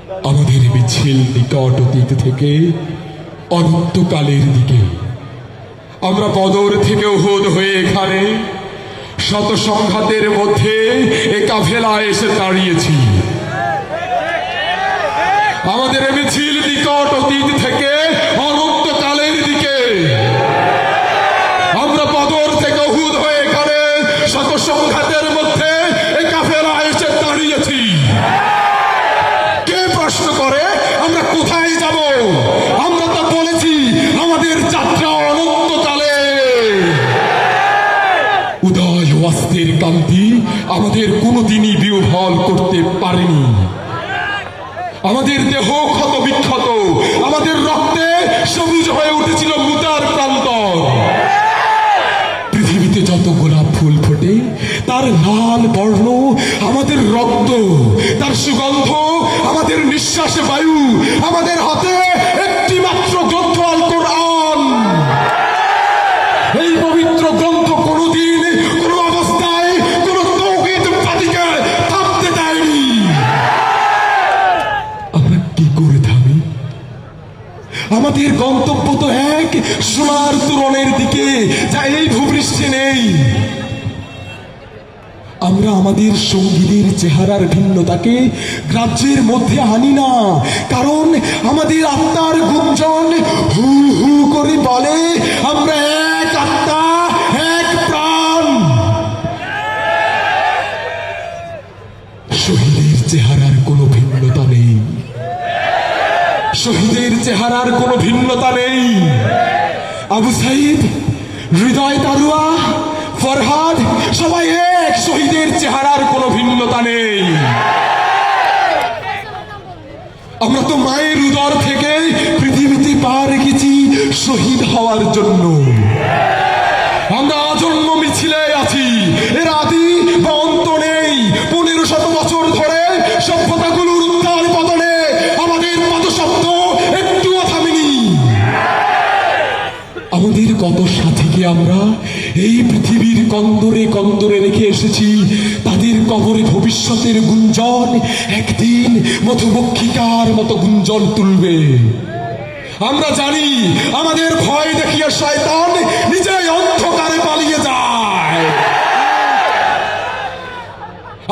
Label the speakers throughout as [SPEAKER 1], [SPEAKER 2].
[SPEAKER 1] আমাদের মিছিল নিকট অতীত থেকে অনন্তকালের দিকে। আমরা বদর থেকে উহুদ হয়ে এখানে শত সংঘাতের মধ্যে এ কাফেলায় এসে দাঁড়িয়েছি। আমাদের মিছিল নিকট অতীত থেকে অনন্তকালের দিকে। আমরা বদর থেকে উহুদ হয়ে এখানে শত সংঘাতের মধ্যে এ কাফেলায় এসে দাঁড়িয়েছি। কে প্রশ্ন করে আমরা কোথায় যাব? আমরা তো বলেছি আমাদের যাত্রা অনন্তকালে। উদয় অস্তের কান্তি আমাদের কোনোদিনই বিহ্বল করতে পারেনি। আমাদের দেহ ক্ষত বিক্ষত, আমাদের রক্তে সবুজ হয়ে উঠেছিল মুতার প্রান্তর। পৃথিবীতে যত গোলাপ ফুল ফোটে তার লাল বর্ণ আমাদের রক্ত, তার সুগন্ধ আমাদের নিঃশ্বাসে বায়ু। আমাদের হাতে একটি মাত্র গ্রন্থ আল কোরআন। এই পবিত্র গ্রন্থ কোনোদিন কোনো অবস্থায় কোনো তাওহীদবাদীকে থামতে দেয়নি। আমরা কি করে থামি? আমাদের গন্তব্য তো এক সোনার তোরণের দিকে, যা এই ভূপৃষ্ঠে নেই। আমরা আমাদের সঙ্গীদের চেহারার ভিন্নতাকে গ্রাহ্যের মধ্যে আনি না, কারণ আমাদের আত্মার গুঞ্জন হু হু করে বলে আমরা এক আত্মা, এক প্রাণ। শহীদের চেহারার কোনো ভিন্নতা নেই, শহীদের চেহারার কোনো ভিন্নতা নেই। আবু সাইদ, হৃদয় তারুয়া, ফরহাদ সবাই এক, শহীদের চেহারার কোনো ভিন্নতা নেই। আমরা তো মায়ের উদর থেকে পৃথিবীতে পা রেখেছি শহীদ হওয়ার জন্য। আমরা আজন্ম মিছিলে আছি, এর আদি বা অন্ত নেই। 1500 বছর ধরে সভ্যতাগুলোর উত্থান পতনে আমাদের পদশব্দ একটুও থামেনি। আমাদের কত সাথীকে আমরা এই পৃথিবীর কন্দরে কন্দরে রেখে এসেছি। তাদের কবরে ভবিষ্যতের গুঞ্জন একদিন মধুমক্ষিকার মতো গুঞ্জন তুলবে। আমরা জানি আমাদের ভয় দেখিয়ে শয়তান নিজেই অন্ধকারে পালিয়ে যায়।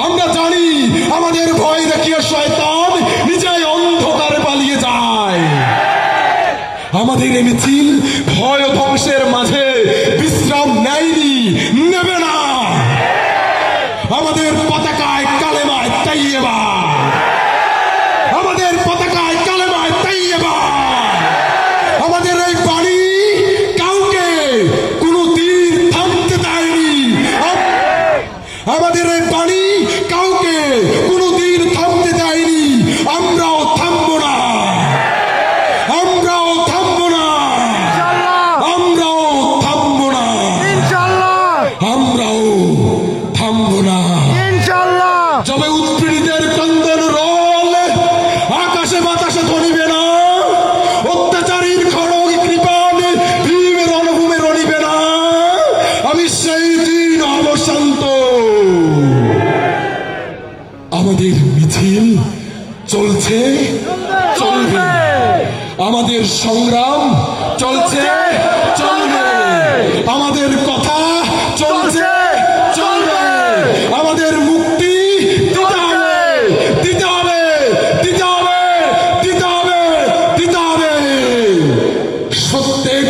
[SPEAKER 1] আমরা জানি আমাদের ভয় দেখিয়ে শয়তান নিজেই অন্ধকারে পালিয়ে যায়। আমাদের এই মিছিল ভয় ও ধ্বংসের মাঝে বিশ্রাম নেয়নি, নেবে না। আমাদের পতাকায় কালেমায় তাইয়্যিবা, আমাদের পতাকায় কালেমায় তাইয়্যিবা। আমাদের এই বাণী কাউকে কোনো তীর থামতে দেয়নি। আমাদের এই বাণী কাউকে কোনো তীর থামতে দেয়নি। আমরাও থামবো না, আমরাও থামবো না, আমরাও থামবো না, আমরাও থামবো না। যবে উৎপীড়িতের ক্রন্দন রোল আকাশে বাতাসে ধরিবে না, অত্যাচারীর খড়গ কৃপান ভীম রণভূমে রণিবে না, আমি সেই দিন অবসান্ত। আমাদের মিছিল চলছে, চলবে। আমাদের সংগ্রাম চলছে, চলবে। আমাদের কথা চলছে, চলবে। আমাদের মুক্তি দিতে হবে, দিতে হবে, দিতে হবে, দিতে হবে, দিতে হবে। প্রত্যেক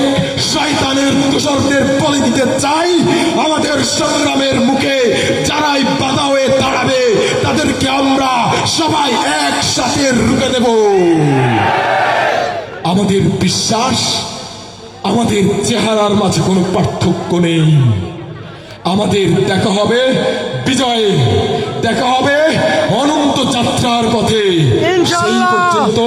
[SPEAKER 1] শয়তানের দোসরদের বলি দিতে চাই। আমাদের সংগ্রামের মুখে যারাই বাধা হয়ে দাঁড়াবে তাদেরকে আমরা সবাই একসাথে রুখে দেব। আমাদের বিশ্বাস, আমাদের চেহারার মাঝে কোনো পার্থক্য নেই। আমাদের দেখা হবে বিজয়ে, দেখা হবে অনন্ত যাত্রার পথে। সেই পর্যন্ত